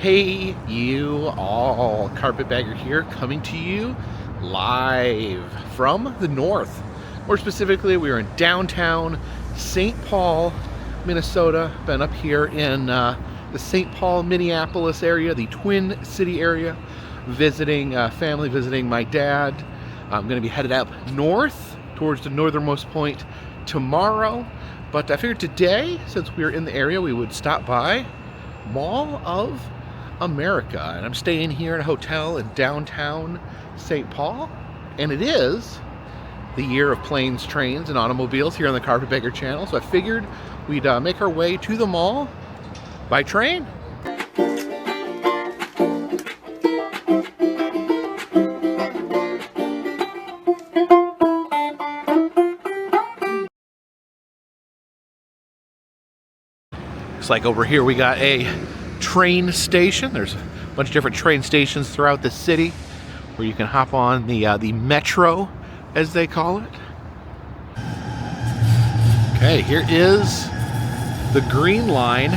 Hey you all, Carpetbagger here, coming to you live from the north. More specifically, we are in downtown St. Paul, Minnesota. Been up here in the St. Paul, Minneapolis area, the Twin City area, visiting family, visiting my dad. I'm going to be headed up north towards the northernmost point tomorrow. But I figured today, since we're in the area, we would stop by Mall of America, and I'm staying here in a hotel in downtown St. Paul, and it is the year of planes, trains, and automobiles here on the Carpetbagger channel, so I figured we'd make our way to the mall by train. Looks like over here we got a train station. There's a bunch of different train stations throughout the city where you can hop on the metro, as they call it. Okay, here is the Green Line.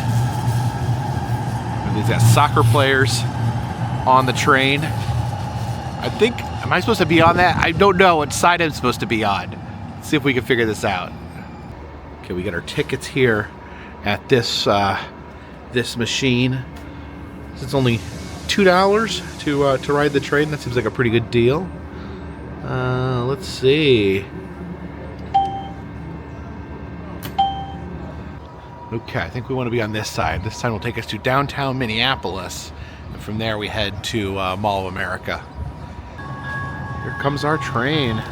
These got soccer players on the train. I think, am I supposed to be on that? I don't know what side I'm supposed to be on. Let's see if we can figure this out. Okay, we got our tickets here at this this machine. It's only $2 to ride the train. That seems like a pretty good deal. Let's see. Okay, I think we want to be on this side. This time will take us to downtown Minneapolis, and from there we head to Mall of America. Here comes our train.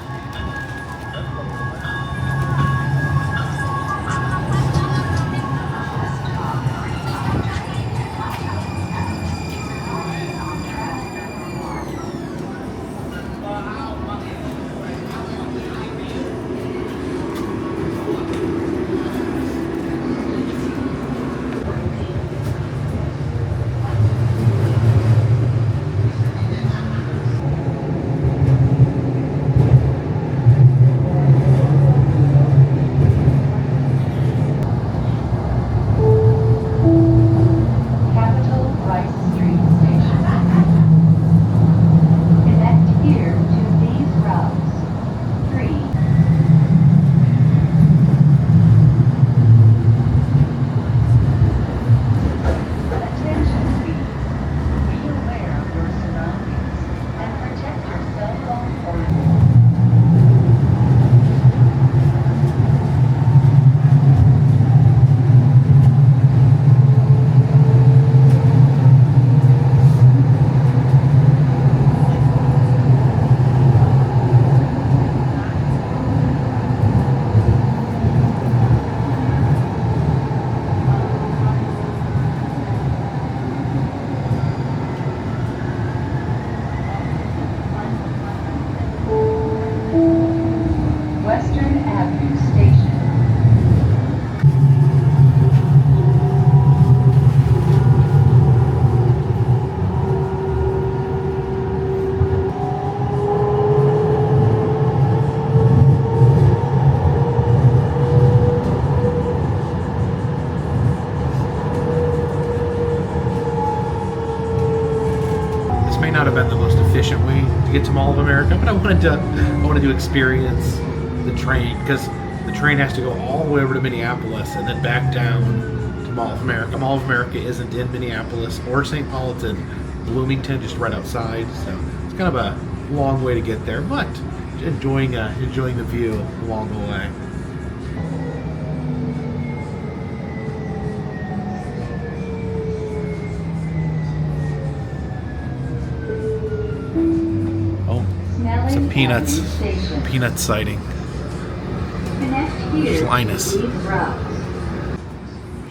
Not have been the most efficient way to get to Mall of America, but I wanted to experience the train, because the train has to go all the way over to Minneapolis and then back down to Mall of America. Mall of America isn't in Minneapolis or St. Paul, it's in Bloomington, just right outside, so it's kind of a long way to get there, but enjoying the view along the way. Some peanut sighting. There's Linus. There's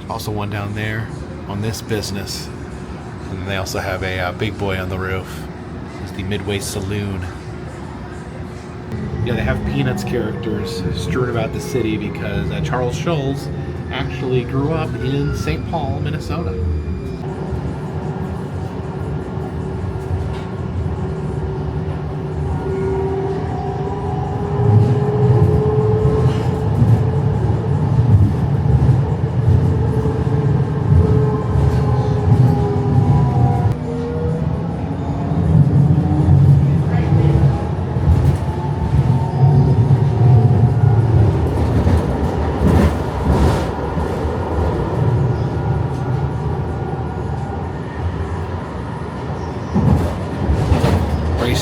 also one down there on this business. And they also have a big boy on the roof. It's the Midway Saloon. Yeah, they have Peanuts characters strewn about the city because Charles Schulz actually grew up in St. Paul, Minnesota.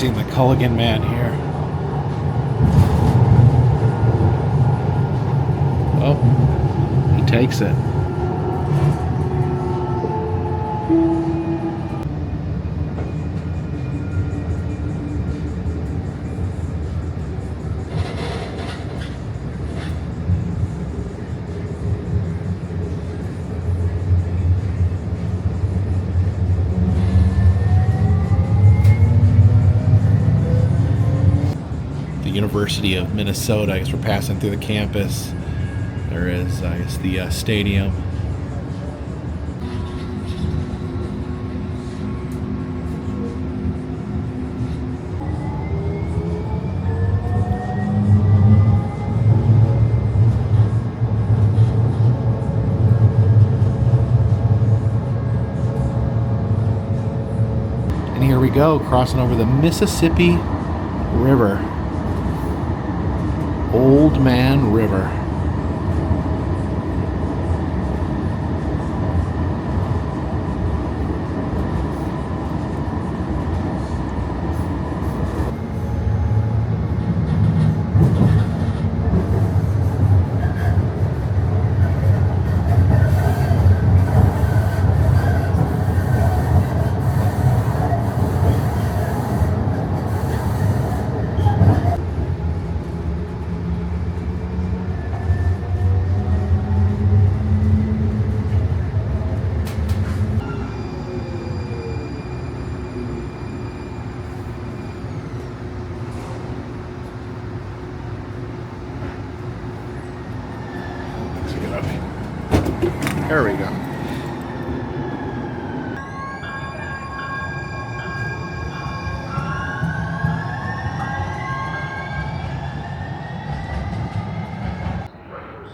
chasing the Culligan man here. Oh, he takes it. University of Minnesota. I guess we're passing through the campus. There is, I guess, the stadium. And here we go, crossing over the Mississippi River. Old Man River. There we go.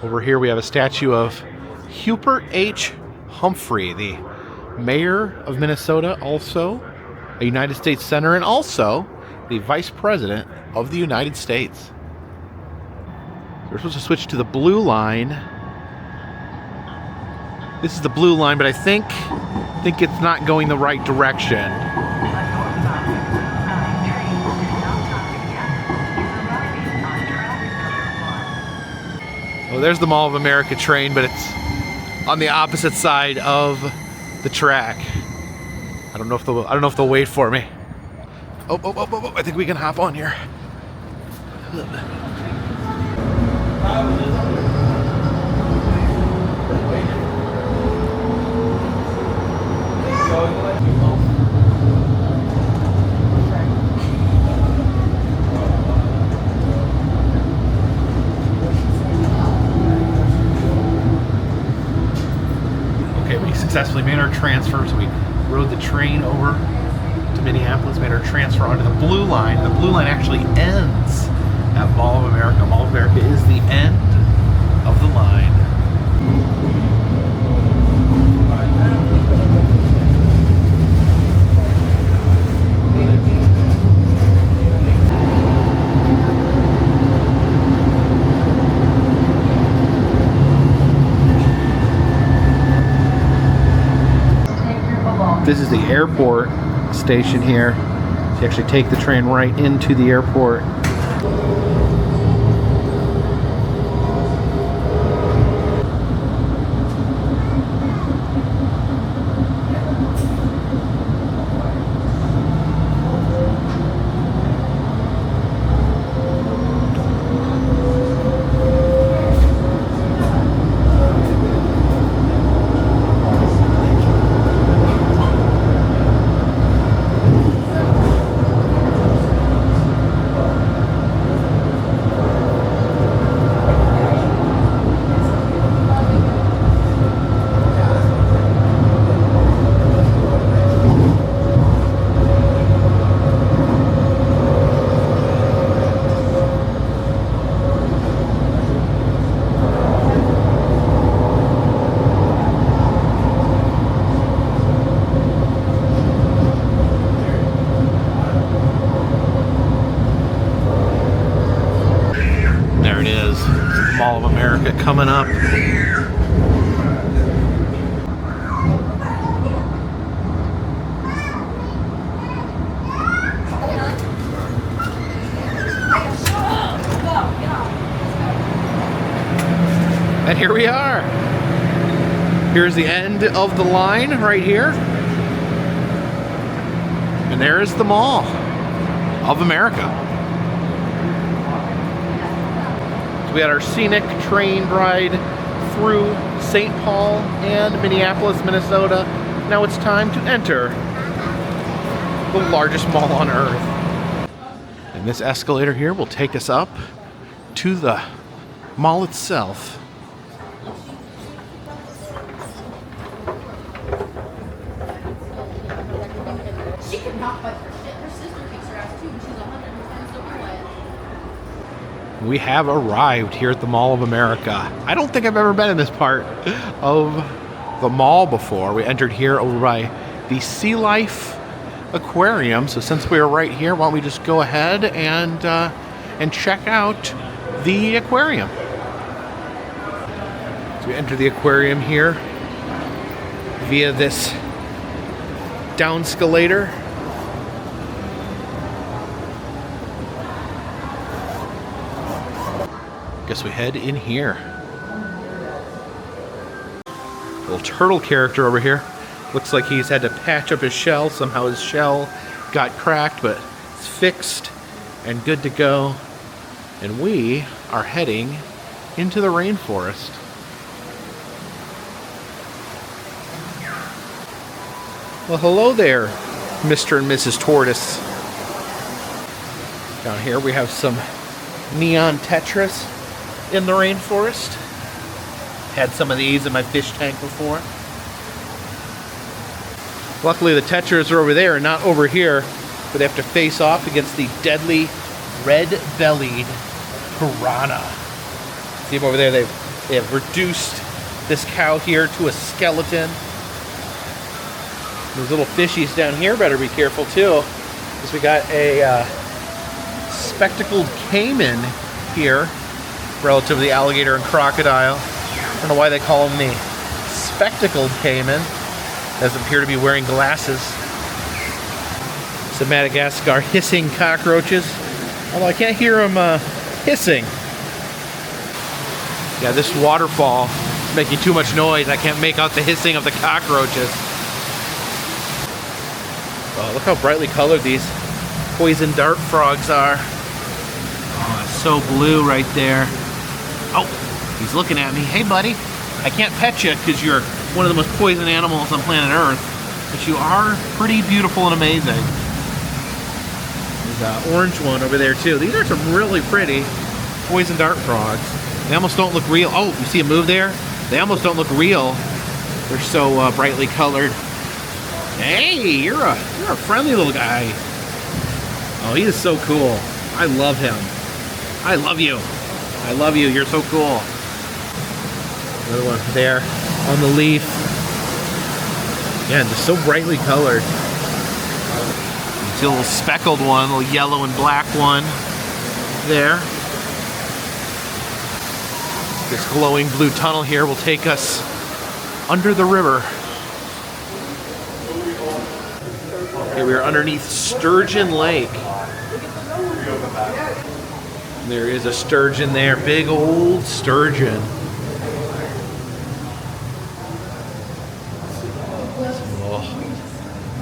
Over here we have a statue of Hubert H. Humphrey, the mayor of Minnesota, also a United States Senator, and also the Vice President of the United States. We're supposed to switch to the blue line. This is the blue line, but I think it's not going the right direction. Oh, there's the Mall of America train, but it's on the opposite side of the track. I don't know if they'll wait for me. Oh, I think we can hop on here. Okay, we successfully made our transfer, so we rode the train over to Minneapolis, made our transfer onto the blue line. The blue line actually ends at Mall of America. Mall of America is the end of the line. This is the airport station here. So you actually take the train right into the airport. Mall of America coming up. And here we are. Here's the end of the line right here. And there's the Mall of America. So we had our scenic train ride through St. Paul and Minneapolis, Minnesota. Now it's time to enter the largest mall on earth. And this escalator here will take us up to the mall itself. She could not bite her shit. Her sister kicks her ass too, and she's 100% still quiet. We have arrived here at the Mall of America. I don't think I've ever been in this part of the mall before. We entered here over by the Sea Life Aquarium. So since we are right here, why don't we just go ahead and check out the aquarium. So we enter the aquarium here via this downscalator. Guess we head in here. Little turtle character over here. Looks like he's had to patch up his shell. Somehow his shell got cracked, but it's fixed and good to go. And we are heading into the rainforest. Well, hello there, Mr. and Mrs. Tortoise. Down here we have some neon tetras in the rainforest. Had some of these in my fish tank before. Luckily the tetras are over there and not over here, but they have to face off against the deadly red-bellied piranha. See them over there? They have reduced this cow here to a skeleton. Those little fishies down here better be careful too, because we got a spectacled caiman here, relative to the alligator and crocodile. I don't know why they call him the spectacled caiman. Doesn't appear to be wearing glasses. Some Madagascar hissing cockroaches, although I can't hear them hissing. Yeah, this waterfall is making too much noise. I can't make out the hissing of the cockroaches. Oh, look how brightly colored these poison dart frogs are. Oh, it's so blue right there. Oh, he's looking at me. Hey, buddy. I can't pet you because you're one of the most poison animals on planet Earth, but you are pretty beautiful and amazing. There's an orange one over there too. These are some really pretty poison dart frogs. They almost don't look real. Oh, you see a move there? They almost don't look real. They're so brightly colored. Hey, you're a friendly little guy. Oh, he is so cool. I love him. I love you. I love you. You're so cool. Another one there on the leaf. Yeah, just so brightly colored. You see a little speckled one, a little yellow and black one there. This glowing blue tunnel here will take us under the river. Okay, we are underneath Sturgeon Lake. There is a sturgeon there, big old sturgeon. Some little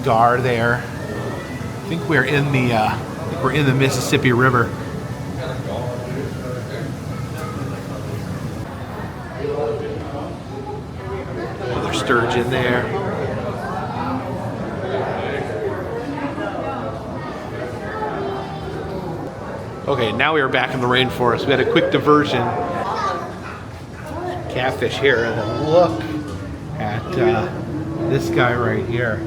gar there. I think we're in the Mississippi River. Another sturgeon there. Okay, now we are back in the rainforest. We had a quick diversion. Catfish here, and then look at this guy right here.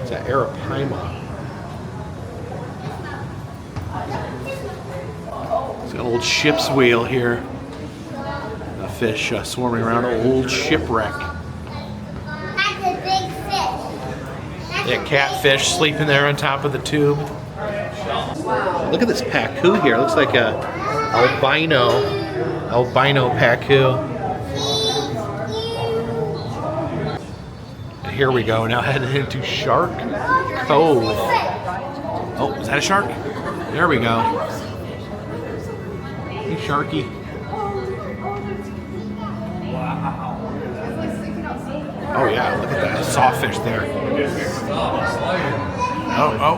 It's an arapaima. It's got an old ship's wheel here. A fish swarming around an old shipwreck. Yeah, catfish sleeping there on top of the tube. Look at this pacu here. It looks like a albino pacu. And here we go. Now headed into Shark Cove. Oh, is that a shark? There we go. Hey, Sharky. Oh yeah, look at that sawfish there. Oh.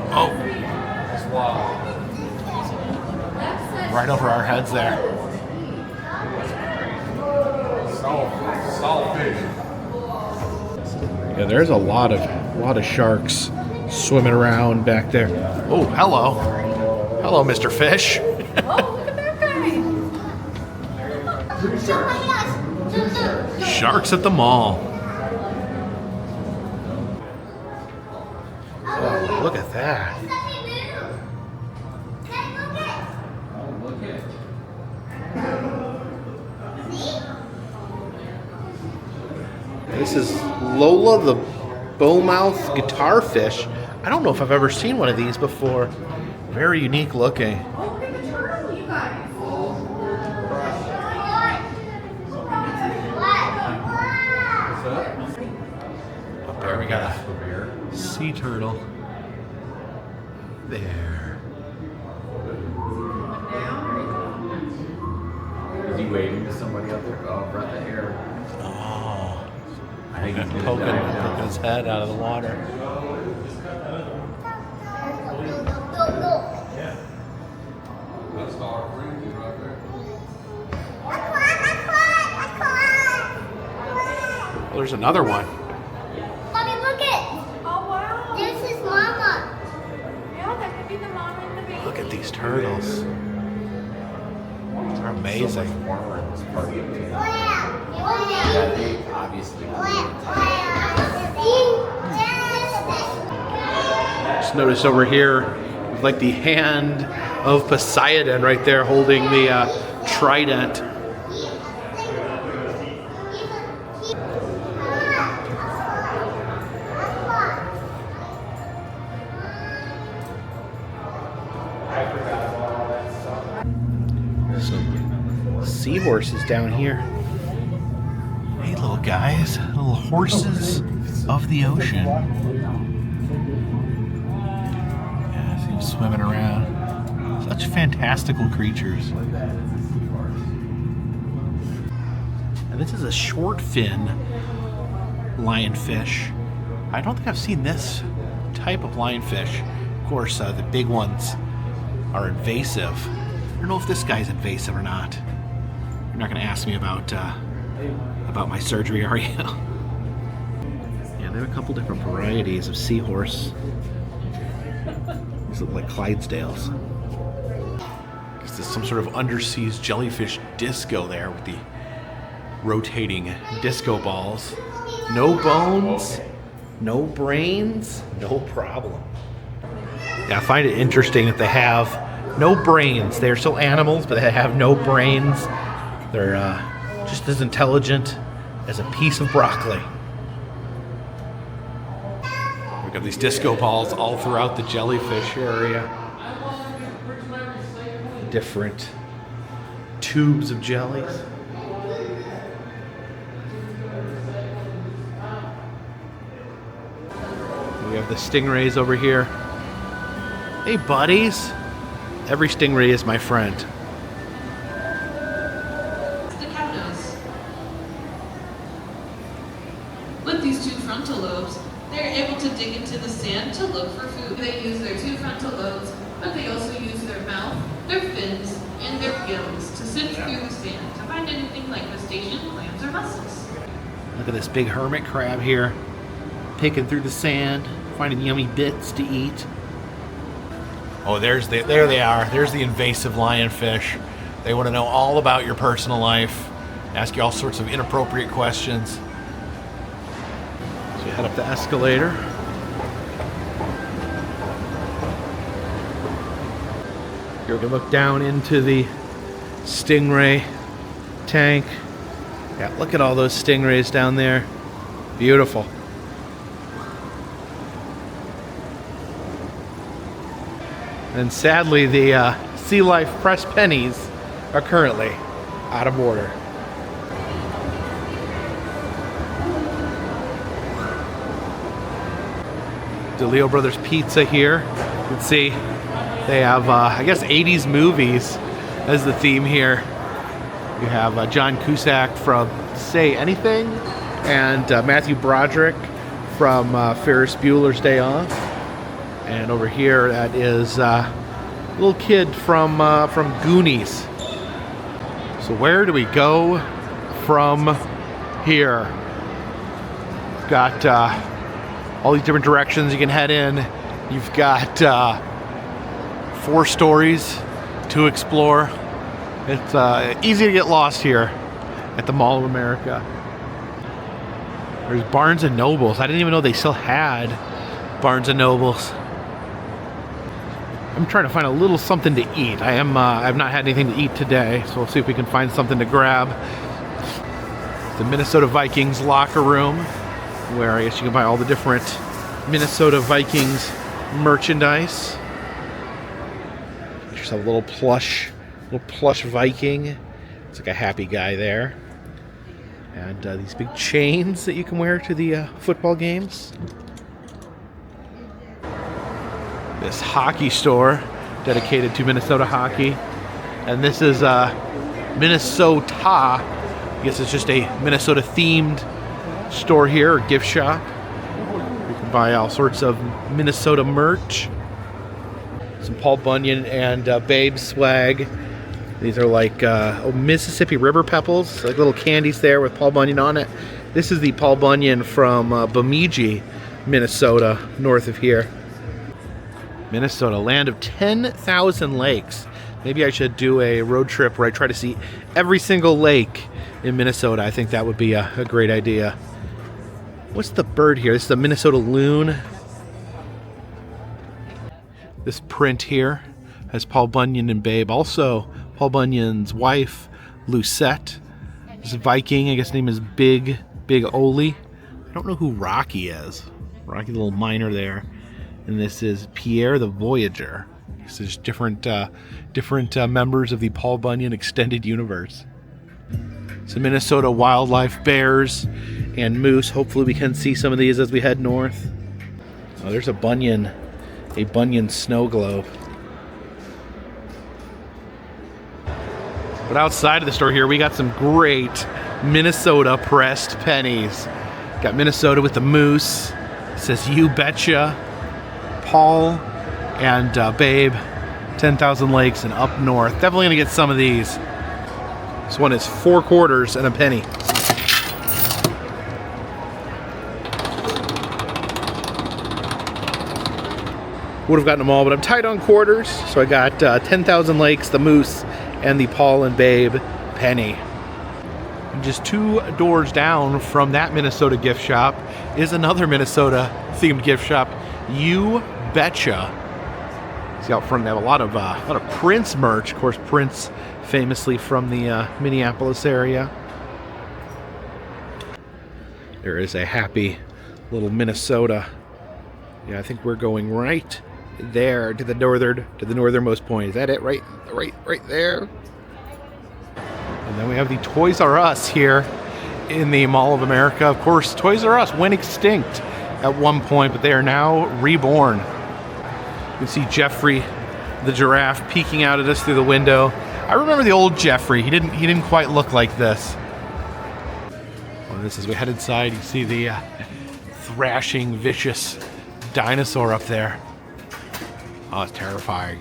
Right over our heads there. Saltfish. Yeah, there's a lot of sharks swimming around back there. Oh, hello. Hello, Mr. Fish. Oh, look at that guy. Sharks at the mall. Oh, look at that. This is Lola the bowmouth guitarfish. I don't know if I've ever seen one of these before. Very unique looking. Oh, look at the turtle, you guys. Up there we got a sea turtle. There. Is he waving to somebody out there? Oh, breath of air. Oh. I think he's Poking his head out of the water. That's our friend right there. Oh, there's another one. Mommy, look it. Oh, wow. This is Mama. Yeah, that could be the mom and the baby. Look at these turtles. They're amazing. Warmer in this part of the day. Oh, That they obviously. Just notice over here, like the hand of Poseidon right there holding the trident. Some seahorses down here. Hey, little guys, little horses of the ocean. Yeah, see them swimming around. Such fantastical creatures. And this is a short fin lionfish. I don't think I've seen this type of lionfish. Of course, the big ones are invasive. I don't know if this guy's invasive or not. You're not going to ask me about my surgery, are you? Yeah, there are a couple different varieties of seahorse. These look like Clydesdales. There's some sort of undersea jellyfish disco there with the rotating disco balls. No bones, no brains, no problem. Yeah, I find it interesting that they have no brains. They're still animals, but they have no brains. They're just as intelligent as a piece of broccoli. We've got these disco balls all throughout the jellyfish area. Different tubes of jellies. We have the stingrays over here. Hey, buddies. Every stingray is my friend. Staccatos. With these two frontal lobes, they're able to dig into the sand to look for food. They use their two frontal lobes, but they also use their mouth, their fins, and their gills to sift through the sand to find anything like crustacean, clams, or mussels. Look at this big hermit crab here, picking through the sand, finding yummy bits to eat. Oh, there they are. There's the invasive lionfish. They want to know all about your personal life, ask you all sorts of inappropriate questions. So you head up the escalator. Here we can look down into the stingray tank. Yeah, look at all those stingrays down there. Beautiful. And sadly, the Sea Life Fresh Pennies are currently out of order. DeLeo Brothers Pizza here. You can see They have, I guess, 80s movies as the theme here. You have John Cusack from Say Anything, and Matthew Broderick from Ferris Bueller's Day Off. And over here, that is a little kid from Goonies. So where do we go from here? We've got all these different directions you can head in. You've got 4 stories to explore. It's easy to get lost here at the Mall of America. There's Barnes and Nobles. I didn't even know they still had Barnes and Nobles. I'm trying to find a little something to eat. I've not had anything to eat today, so we'll see if we can find something to grab. The Minnesota Vikings locker room, where I guess you can buy all the different Minnesota Vikings merchandise. Get yourself a little plush Viking. It's like a happy guy there. And these big chains that you can wear to the football games. This hockey store dedicated to Minnesota hockey. And this is Minnesota. I guess it's just a Minnesota themed store here, or gift shop. You can buy all sorts of Minnesota merch. Some Paul Bunyan and Babe swag. These are like Mississippi River Pebbles, like little candies there with Paul Bunyan on it. This is the Paul Bunyan from Bemidji, Minnesota, north of here. Minnesota, land of 10,000 lakes. Maybe I should do a road trip where I try to see every single lake in Minnesota. I think that would be a great idea. What's the bird here? This is the Minnesota loon. This print here has Paul Bunyan and Babe. Also, Paul Bunyan's wife, Lucette. This Viking, I guess his name is Big Ole. I don't know who Rocky is. Rocky, the little miner there. And this is Pierre the Voyager. This is different members of the Paul Bunyan extended universe. Some Minnesota wildlife, bears and moose. Hopefully we can see some of these as we head north. Oh, there's a Bunyan snow globe. But outside of the store here, we got some great Minnesota pressed pennies. Got Minnesota with the moose. It says "You Betcha." Paul and Babe, 10,000 Lakes and up north. Definitely gonna get some of these. This one is 4 quarters and a penny. Would have gotten them all, but I'm tight on quarters, so I got 10,000 Lakes, the moose, and the Paul and Babe penny. And just 2 doors down from that Minnesota gift shop is another Minnesota themed gift shop, You Betcha. See out front they have a lot of Prince merch. Of course, Prince famously from the Minneapolis area. There is a happy little Minnesota. Yeah, I think we're going right there to the northernmost point. Is that it? Right there. And then we have the Toys R Us here in the Mall of America. Of course, Toys R Us went extinct at one point, but they are now reborn. You can see Jeffrey the giraffe peeking out at us through the window. I remember the old Jeffrey. He didn't quite look like this. Well, this as we head inside, you see the thrashing, vicious dinosaur up there. Oh, it's terrifying.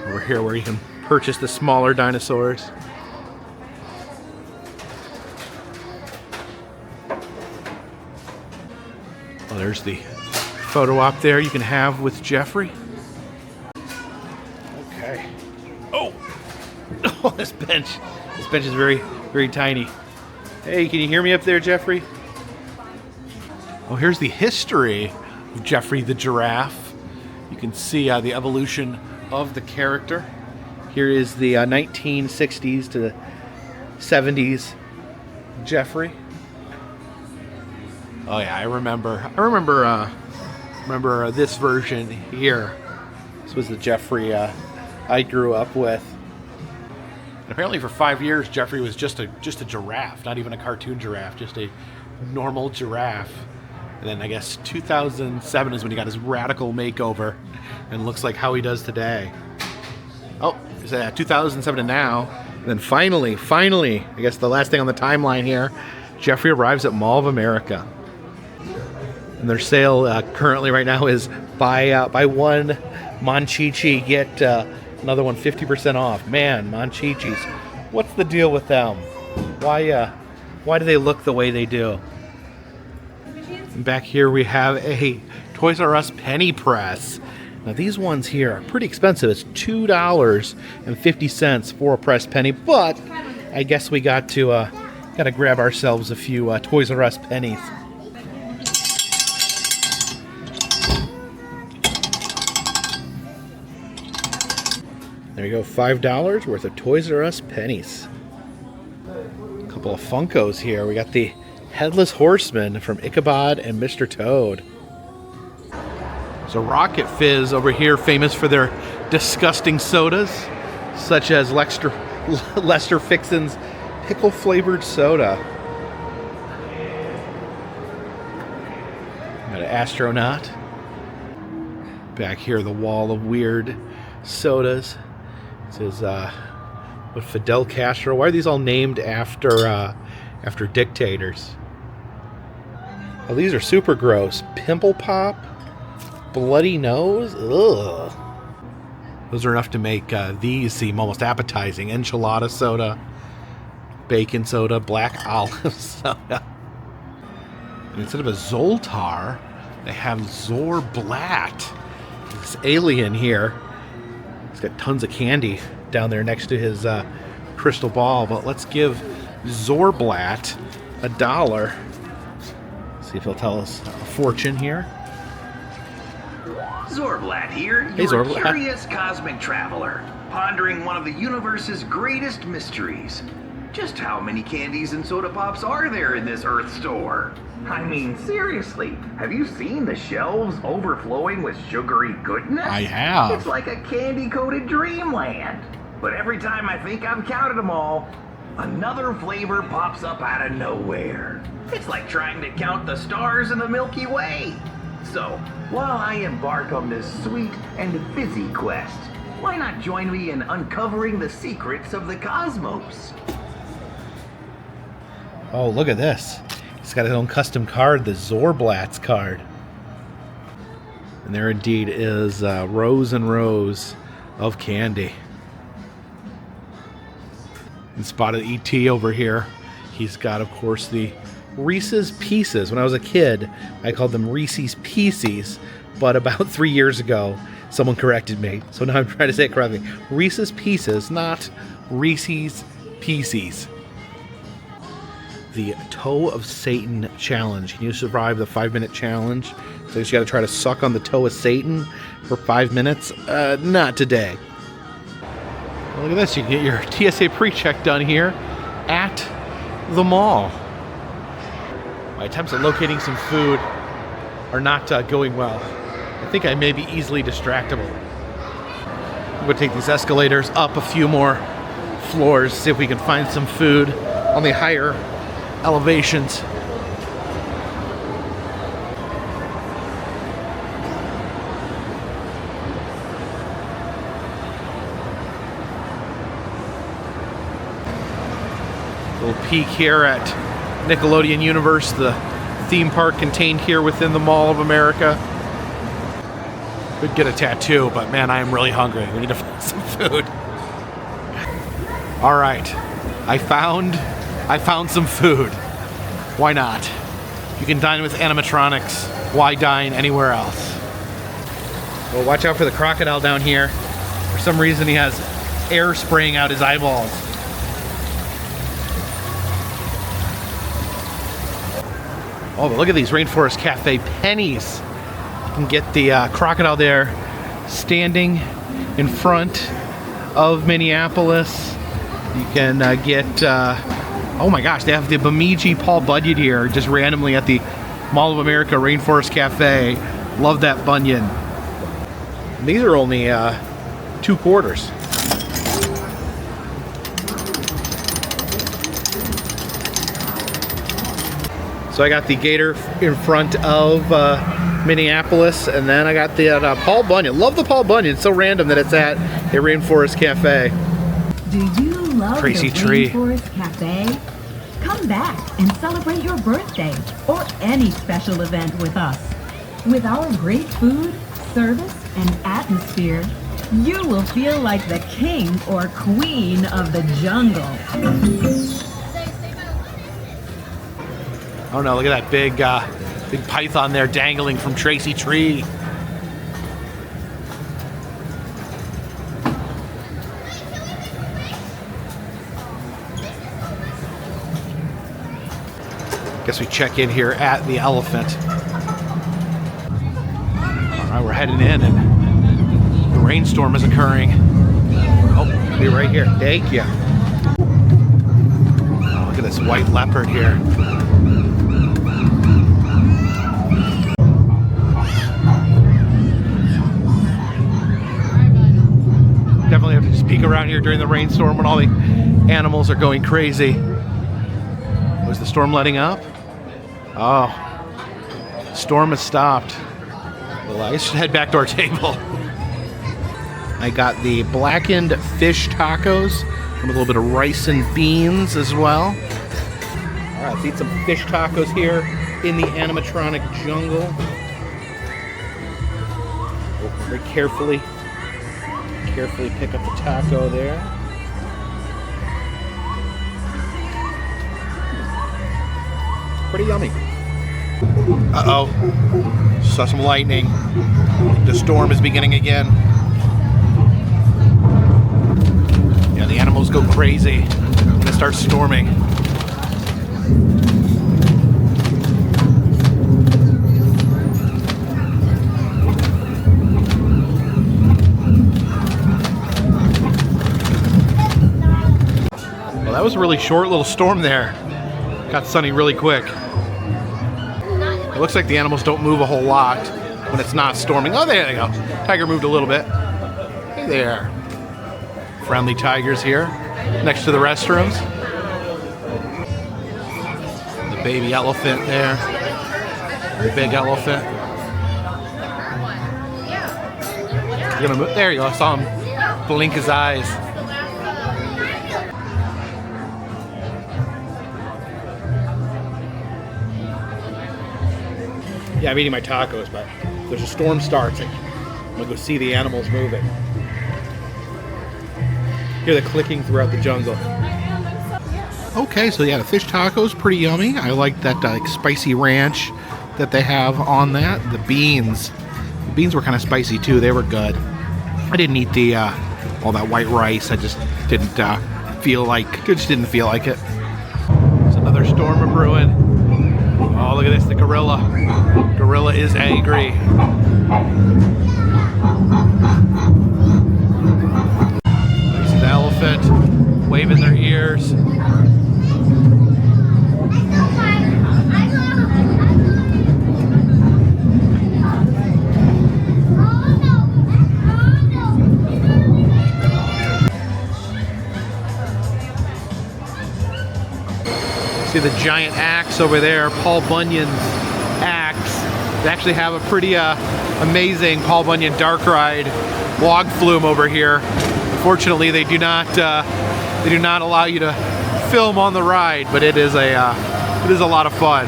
Over here where you can purchase the smaller dinosaurs. Well, there's the photo op there you can have with Jeffrey. Okay. Oh, this bench is very, very tiny. Hey, can you hear me up there, Jeffrey? Oh, here's the history of Jeffrey the giraffe. You can see the evolution of the character. Here is the 1960s to the 70s Jeffrey. Oh yeah, I remember this version here. This was the Jeffrey I grew up with. And apparently for 5 years, Jeffrey was just a giraffe, not even a cartoon giraffe, just a normal giraffe. And then I guess 2007 is when he got his radical makeover, and looks like how he does today. Oh, is that 2007 to now? And then finally, I guess the last thing on the timeline here, Jeffrey arrives at Mall of America. And their sale currently right now is buy one Monchichi, get another one 50% off. Man, Monchichis, what's the deal with them? Why do they look the way they do? And back here we have a Toys R Us penny press. Now these ones here are pretty expensive. It's $2.50 for a pressed penny, but I guess we got to grab ourselves a few Toys R Us pennies. There you go, $5 worth of Toys R Us pennies. A couple of Funkos here. We got the Headless Horseman from Ichabod and Mr. Toad. So Rocket Fizz over here, famous for their disgusting sodas, such as Lester Fixin's pickle-flavored soda. Got an astronaut. Back here, the wall of weird sodas. This is what, Fidel Castro. Why are these all named after dictators? Oh, these are super gross. Pimple Pop, Bloody Nose. Ugh. Those are enough to make these seem almost appetizing. Enchilada soda, bacon soda, black olive soda. And instead of a Zoltar, they have Zorblat. This alien here. He's got tons of candy down there next to his crystal ball. But let's give Zorblat $1. See if he'll tell us a fortune here. Zorblat here, Hey, your Zorblat. curious cosmic traveler, pondering one of the universe's greatest mysteries. Just how many candies and soda pops are there in this Earth store? I mean, seriously, have you seen the shelves overflowing with sugary goodness? I have. It's like a candy-coated dreamland. But every time I think I've counted them all, another flavor pops up out of nowhere. It's like trying to count the stars in the Milky Way. So, while I embark on this sweet and fizzy quest, why not join me in uncovering the secrets of the cosmos? Oh, look at this. He's got his own custom card, the Zorblat's card. And there indeed is rows and rows of candy. And spotted E.T. over here. He's got, of course, the Reese's Pieces. When I was a kid, I called them Reese's Pieces, but about 3 years ago, someone corrected me. So now I'm trying to say it correctly. Reese's Pieces, not Reese's Pieces. The Toe of Satan challenge. Can you survive the 5-minute challenge? So you got to try to suck on the toe of Satan for 5 minutes? Not today. Well, look at this. You can get your TSA pre-check done here at the mall. My attempts at locating some food are not going well. I think I may be easily distractible. I'm going to take these escalators up a few more floors, see if we can find some food on the higher elevations. Little peek here at Nickelodeon Universe, the theme park contained here within the Mall of America. Could get a tattoo, but man, I am really hungry. We need to find some food. All right, I found some food. Why not? You can dine with animatronics. Why dine anywhere else? Well, watch out for the crocodile down here. For some reason, he has air spraying out his eyeballs. Oh, but look at these Rainforest Cafe pennies. You can get the crocodile there standing in front of Minneapolis. You can get, oh my gosh, they have the Bemidji Paul Bunyan here just randomly at the Mall of America Rainforest Cafe. Love that Bunyan. And these are only 2 quarters. So I got the gator in front of Minneapolis, and then I got the Paul Bunyan. Love the Paul Bunyan. It's so random that it's at a Rainforest Cafe. Do you love Crazy the tree. Rainforest Cafe? Come back and celebrate your birthday or any special event with us. With our great food, service, and atmosphere, you will feel like the king or queen of the jungle. Oh no, look at that big python there dangling from Tracy Tree. Guess we check in here at the elephant. All right, we're heading in, and the rainstorm is occurring. Oh, be right here. Thank you. Oh, look at this white leopard here. Definitely have to just peek around here during the rainstorm when all the animals are going crazy. Was the storm letting up? Oh, storm has stopped. Well, I should head back to our table. I got the blackened fish tacos with a little bit of rice and beans as well. All right, let's eat some fish tacos here in the animatronic jungle. Very carefully pick up the taco there. Pretty yummy. Uh-oh. Saw some lightning. The storm is beginning again. Yeah, the animals go crazy when it starts storming. Well, that was a really short little storm there. Got sunny really quick. It looks like the animals don't move a whole lot when it's not storming. Oh, there they go. Tiger moved a little bit. Hey there. Friendly tigers here next to the restrooms. The baby elephant there. The big elephant. You're gonna move. There you go. I saw him blink his eyes. Yeah, I'm eating my tacos, but if there's a storm starts, I'm gonna go see the animals moving. Hear the clicking throughout the jungle. Okay, so yeah, the fish tacos, pretty yummy. I like that like spicy ranch that they have on that. The beans were kind of spicy too. They were good. I didn't eat the all that white rice. I just didn't feel like it. There's another storm a brewing. Oh, look at this, the gorilla. Gorilla is angry. You see the elephant waving their ears. See the giant axe over there, Paul Bunyan's axe. They actually have a pretty amazing Paul Bunyan dark ride log flume over here. Unfortunately, they do not allow you to film on the ride, but it is a lot of fun.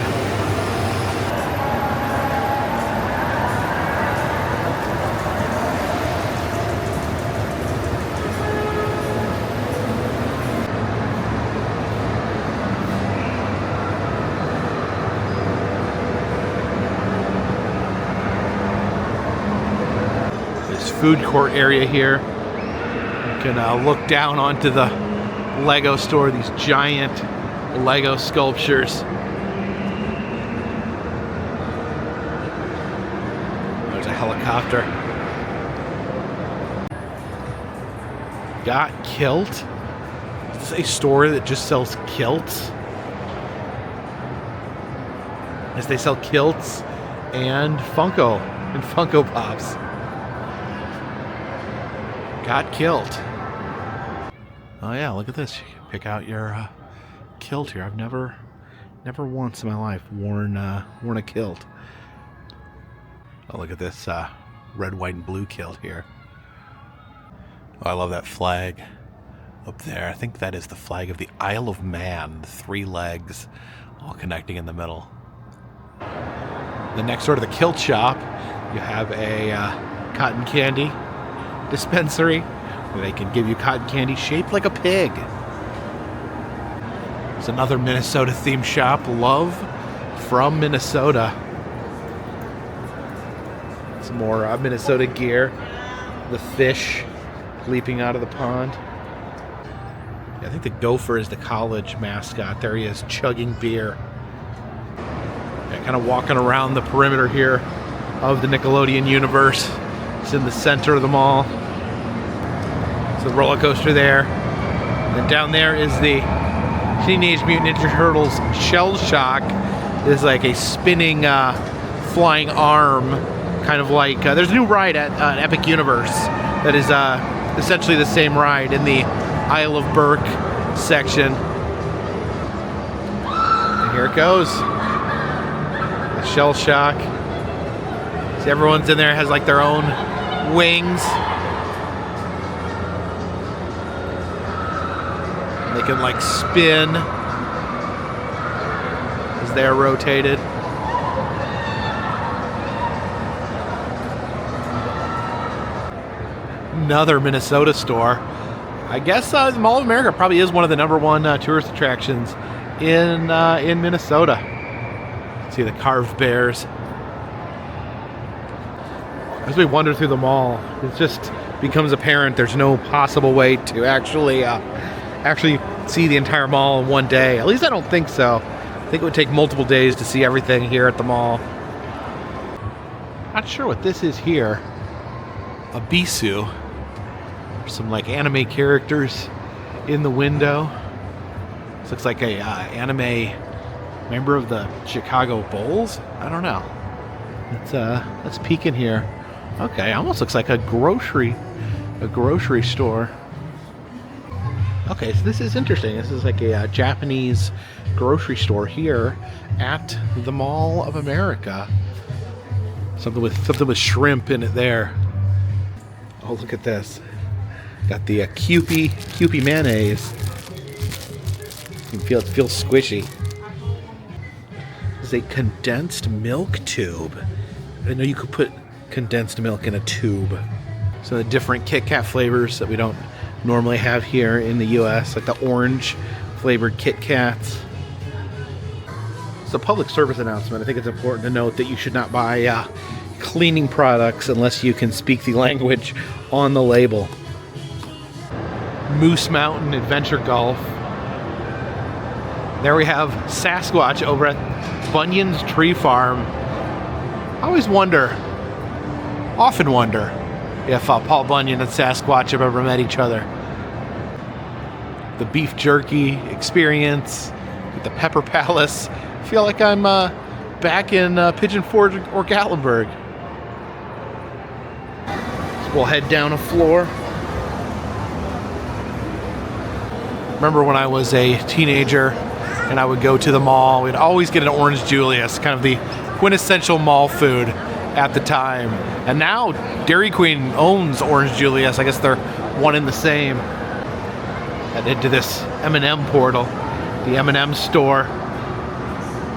Food court area here. You can look down onto the Lego store, these giant Lego sculptures. There's a helicopter. Got Kilt. Is this a store that just sells kilts? As they sell kilts and Funko Pops. Got Kilt. Oh yeah, look at this. You can pick out your kilt here. I've never Never once in my life worn a kilt. Oh, look at this red, white, and blue kilt here. Oh, I love that flag up there. I think that is the flag of the Isle of Man. 3 legs all connecting in the middle. Then next door to the kilt shop, you have a cotton candy dispensary where they can give you cotton candy shaped like a pig. There's another Minnesota themed shop, Love from Minnesota. Some more Minnesota gear. The fish leaping out of the pond. I think the gopher is the college mascot. There he is, chugging beer. Yeah, kind of walking around the perimeter here of the Nickelodeon universe. It's in the center of the mall. It's the roller coaster there. And down there is the Teenage Mutant Ninja Turtles Shell Shock. It's like a spinning flying arm, kind of like there's a new ride at Epic Universe that is essentially the same ride in the Isle of Burke section. And here it goes. The Shell Shock. See, everyone's in there, has like their own wings. And they can like spin as they're rotated. Another Minnesota store. I guess the Mall of America probably is one of the #1 tourist attractions in Minnesota. See the carved bears. As we wander through the mall, it just becomes apparent there's no possible way to actually see the entire mall in one day. At least I don't think so. I think it would take multiple days to see everything here at the mall. Not sure what this is here. A Bisou. Some like anime characters in the window. This looks like a anime member of the Chicago Bulls. I don't know. Let's peek in here. Okay, almost looks like a grocery store. Okay, so this is interesting. This is like a Japanese grocery store here at the Mall of America. Something with shrimp in it there. Oh, look at this. Got the Kewpie mayonnaise. You can feel it feels squishy. This is a condensed milk tube. I didn't know you could put condensed milk in a tube. So the different Kit Kat flavors that we don't normally have here in the US, like the orange flavored Kit Kats. It's a public service announcement. I think it's important to note that you should not buy cleaning products unless you can speak the language on the label. Moose Mountain Adventure Golf. There we have Sasquatch over at Bunyan's Tree Farm. I always often wonder if Paul Bunyan and Sasquatch have ever met each other. The beef jerky experience with the Pepper Palace. I feel like I'm back in Pigeon Forge or Gatlinburg. So we'll head down a floor. Remember when I was a teenager and I would go to the mall, we'd always get an Orange Julius, kind of the quintessential mall food at the time. And now Dairy Queen owns Orange Julius. I guess they're one and the same. Headed to this M&M portal, the M&M store.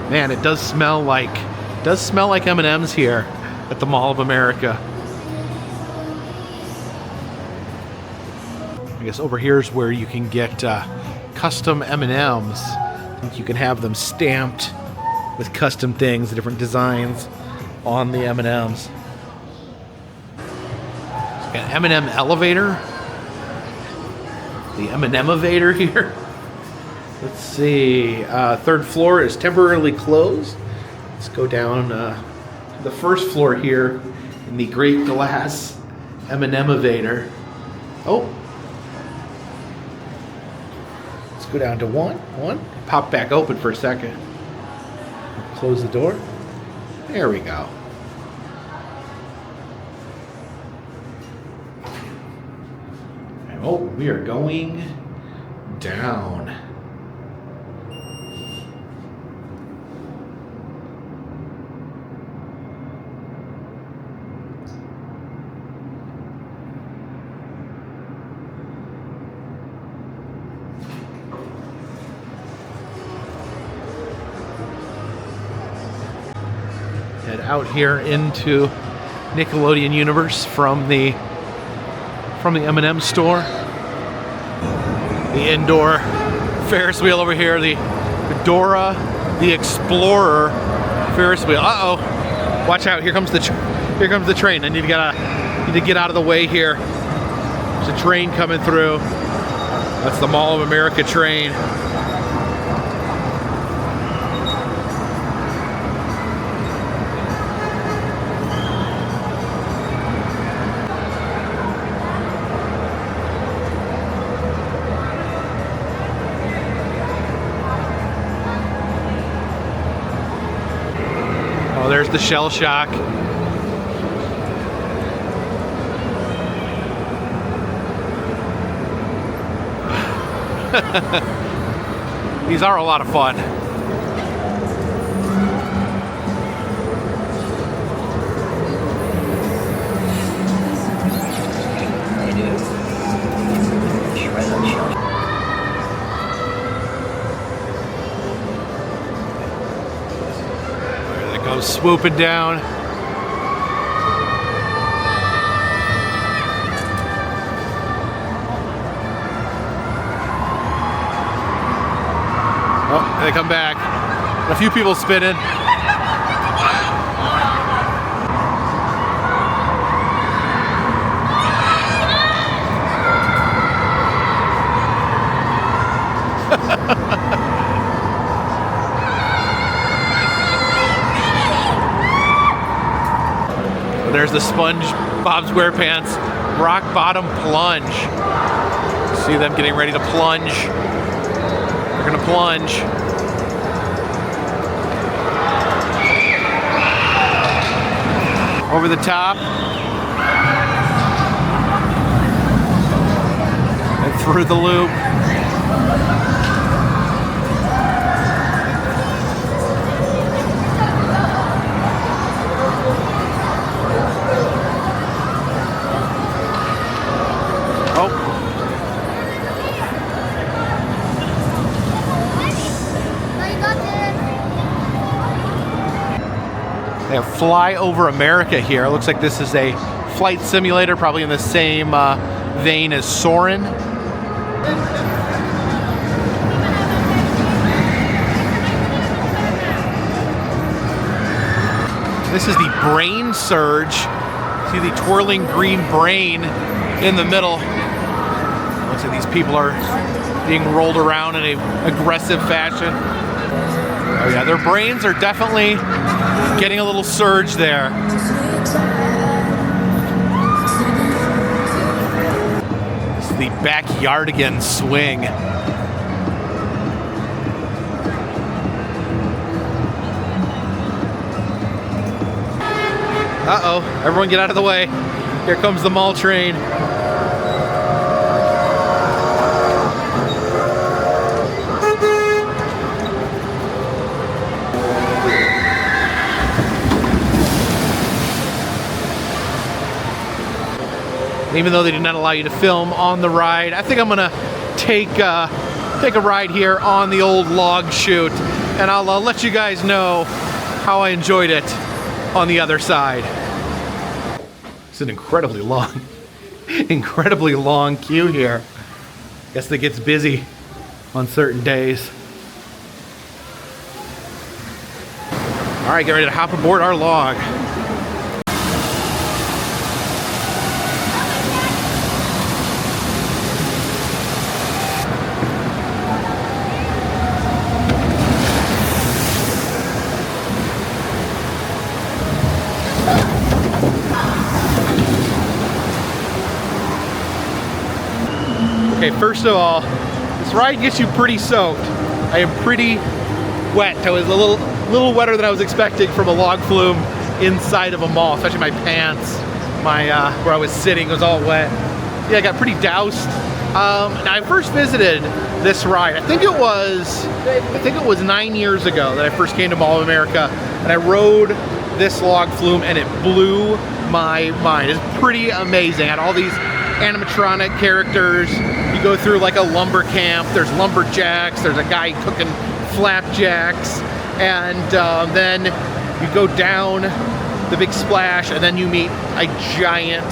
Man, it does smell like M&Ms here at the Mall of America. I guess over here is where you can get custom M&Ms. I think you can have them stamped with custom things, different designs on the M&Ms. An M&M elevator. The M&M-ovator here. Let's see. Third floor is temporarily closed. Let's go down to the first floor here in the Great Glass M&M-ovator. Oh. Let's go down to one. Pop back open for a second. Close the door. There we go. Oh, we are going down. out here into Nickelodeon universe from the M&M store. The indoor Ferris wheel over here, the Dora the Explorer Ferris wheel. Uh-oh. Watch out, here comes the train. I need to get out of the way here. There's a train coming through. That's the Mall of America train. Oh, there's the shell shock. These are a lot of fun. There they go, swooping down. Oh, they come back. A few people spinning. There's the SpongeBob SquarePants rock bottom plunge. See them getting ready to plunge. They're gonna plunge. Over the top. And through the loop. They have Fly Over America here. It looks like this is a flight simulator, probably in the same vein as Soarin'. This is the Brain Surge. See the twirling green brain in the middle. Looks like these people are being rolled around in an aggressive fashion. Oh yeah, their brains are definitely getting a little surge there. This is the Backyardigan swing. Uh-oh, everyone get out of the way. Here comes the mall train. Even though they did not allow you to film on the ride, I think I'm gonna take a ride here on the old log chute, and I'll let you guys know how I enjoyed it on the other side. It's an incredibly long queue here. Guess that gets busy on certain days. All right, get ready to hop aboard our log. Okay, first of all, this ride gets you pretty soaked. I am pretty wet. I was a little wetter than I was expecting from a log flume inside of a mall, especially my pants. Where I was sitting was all wet. Yeah, I got pretty doused. Now I first visited this ride. I think it was 9 years ago that I first came to Mall of America, and I rode this log flume, and it blew my mind. It's pretty amazing. It had all these animatronic characters. You go through like a lumber camp. There's lumberjacks. There's a guy cooking flapjacks, and then You go down the big splash, and then you meet a giant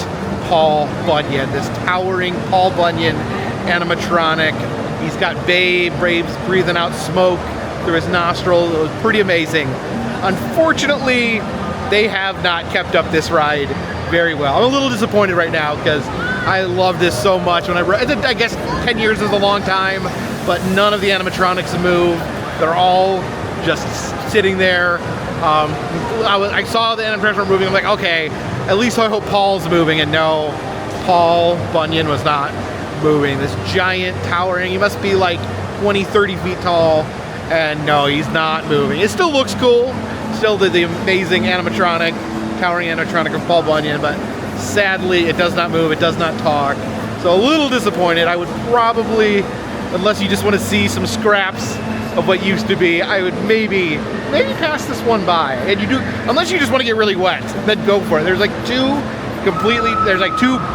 Paul Bunyan, this towering Paul Bunyan animatronic. He's got babes breathing out smoke through his nostrils. It was pretty amazing. Unfortunately, they have not kept up this ride very well. I'm a little disappointed right now because I love this so much. When I guess 10 years is a long time, but none of the animatronics move. They're all just sitting there. I saw the animatronics moving. I'm like, okay, at least I hope Paul's moving. And no, Paul Bunyan was not moving. This giant towering, he must be like 20, 30 feet tall. And no, he's not moving. It still looks cool. Still the amazing animatronic, towering animatronic of Paul Bunyan, but sadly it does not move, it does not talk. So a little disappointed. I would probably, unless you just want to see some scraps of what used to be, I would maybe pass this one by. And you do, unless you just want to get really wet, then go for it. There's like two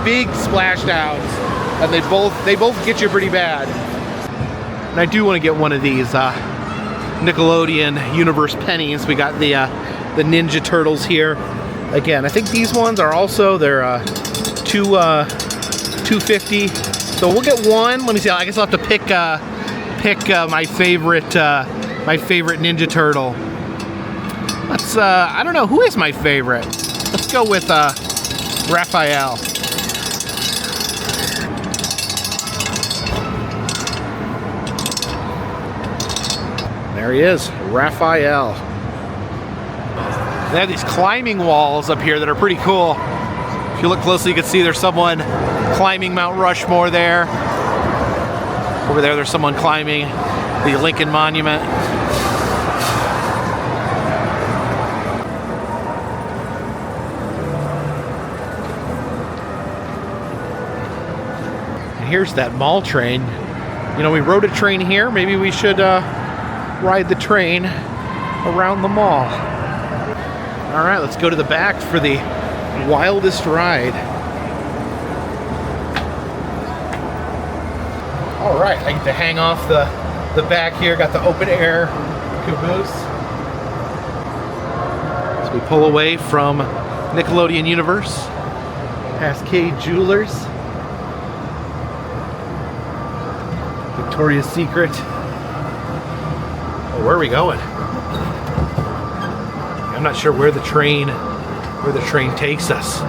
big splashdowns, and they both get you pretty bad. And I do want to get one of these Nickelodeon Universe pennies. We got the Ninja Turtles here. Again, I think these ones are also, they're $2.50. So we'll get one. Let me see. I guess I'll have to pick my favorite Ninja Turtle. Let's I don't know, who is my favorite? Let's go with Raphael. There he is, Raphael. They have these climbing walls up here that are pretty cool. If you look closely, you can see there's someone climbing Mount Rushmore there. Over there, there's someone climbing the Lincoln Monument. And here's that mall train. You know, we rode a train here. Maybe we should ride the train around the mall. All right, let's go to the back for the wildest ride. All right, I get to hang off the back here. Got the open air caboose. As we pull away from Nickelodeon Universe, past Cade Jewelers, Victoria's Secret. Oh, where are we going? I'm not sure where the train takes us.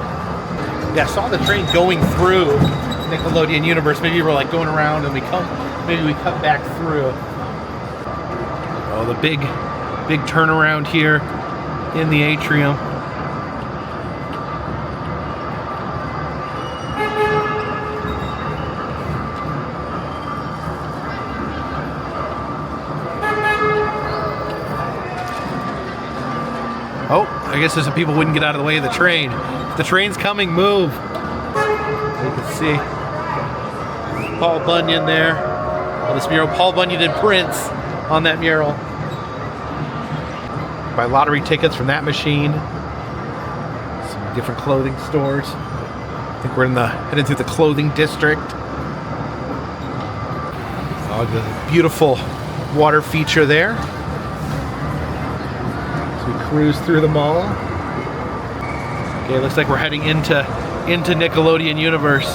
Yeah, I saw the train going through Nickelodeon Universe. Maybe we're like going around and maybe we cut back through. Oh, the big turnaround here in the atrium. Oh, I guess there's some people who wouldn't get out of the way of the train. If the train's coming, move. You can see Paul Bunyan there on this mural. Paul Bunyan and Prince on that mural. Buy lottery tickets from that machine. Some different clothing stores. I think we're heading through the clothing district. Oh, the beautiful water feature there. We cruise through the mall. Okay, looks like we're heading into Nickelodeon Universe.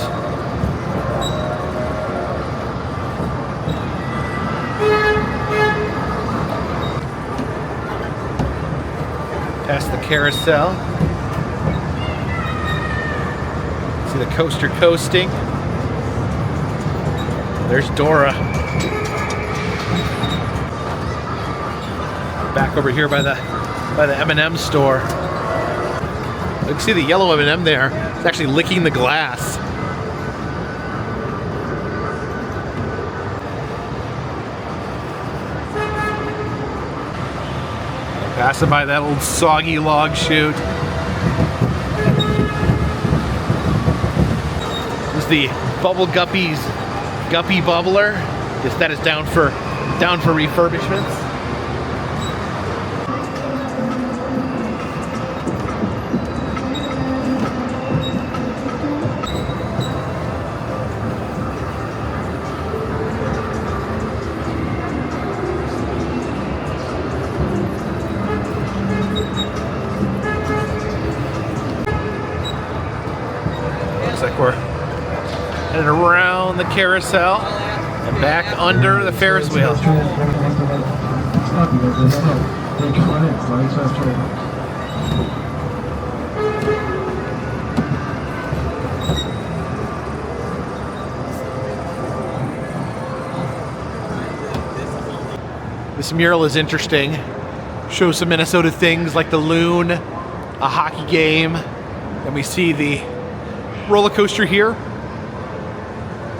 Past the carousel. See the coaster coasting. There's Dora. Back over here by the M&M store. You can see the yellow M&M there. It's actually licking the glass. Passing by that old soggy log chute. This is the Bubble Guppy's Guppy Bubbler. Guess that is down for refurbishments. the carousel and back under the Ferris wheel. This mural is interesting. Shows some Minnesota things like the loon, a hockey game, and we see the roller coaster here.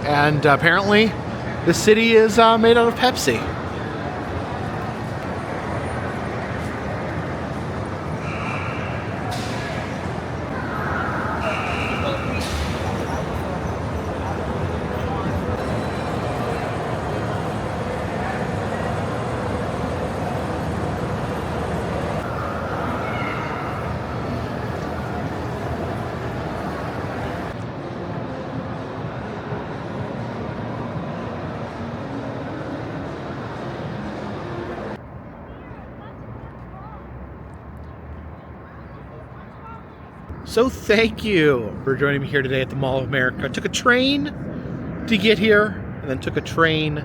And apparently the city is made out of Pepsi. So thank you for joining me here today at the Mall of America. I took a train to get here and then took a train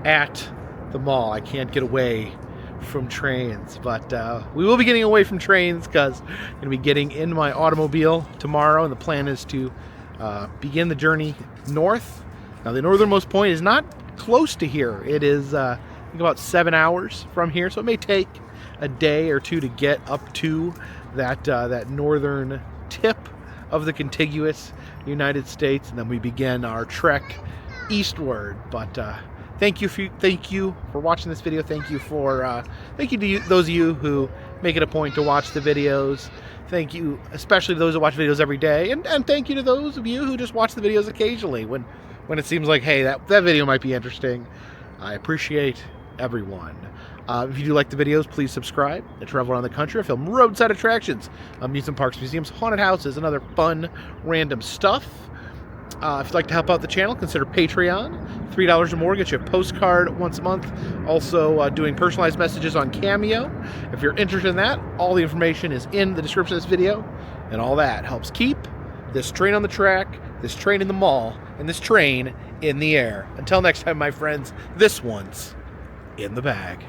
at the mall. I can't get away from trains, but we will be getting away from trains because I'm going to be getting in my automobile tomorrow, and the plan is to begin the journey north. Now the northernmost point is not close to here. It is I think about 7 hours from here, so it may take a day or two to get up to that northern tip of the contiguous United States, and then we begin our trek eastward. But thank you for watching this video. Thank you to those of you who make it a point to watch the videos. Thank you, especially to those who watch videos every day, and thank you to those of you who just watch the videos occasionally when it seems like, hey, that video might be interesting. I appreciate everyone. If you do like the videos, please subscribe. I travel around the country. I film roadside attractions, amusement parks, museums, haunted houses, and other fun, random stuff. If you'd like to help out the channel, consider Patreon. $3 or more gets you a postcard once a month. Also doing personalized messages on Cameo. If you're interested in that, all the information is in the description of this video. And all that helps keep this train on the track, this train in the mall, and this train in the air. Until next time, my friends, this one's in the bag.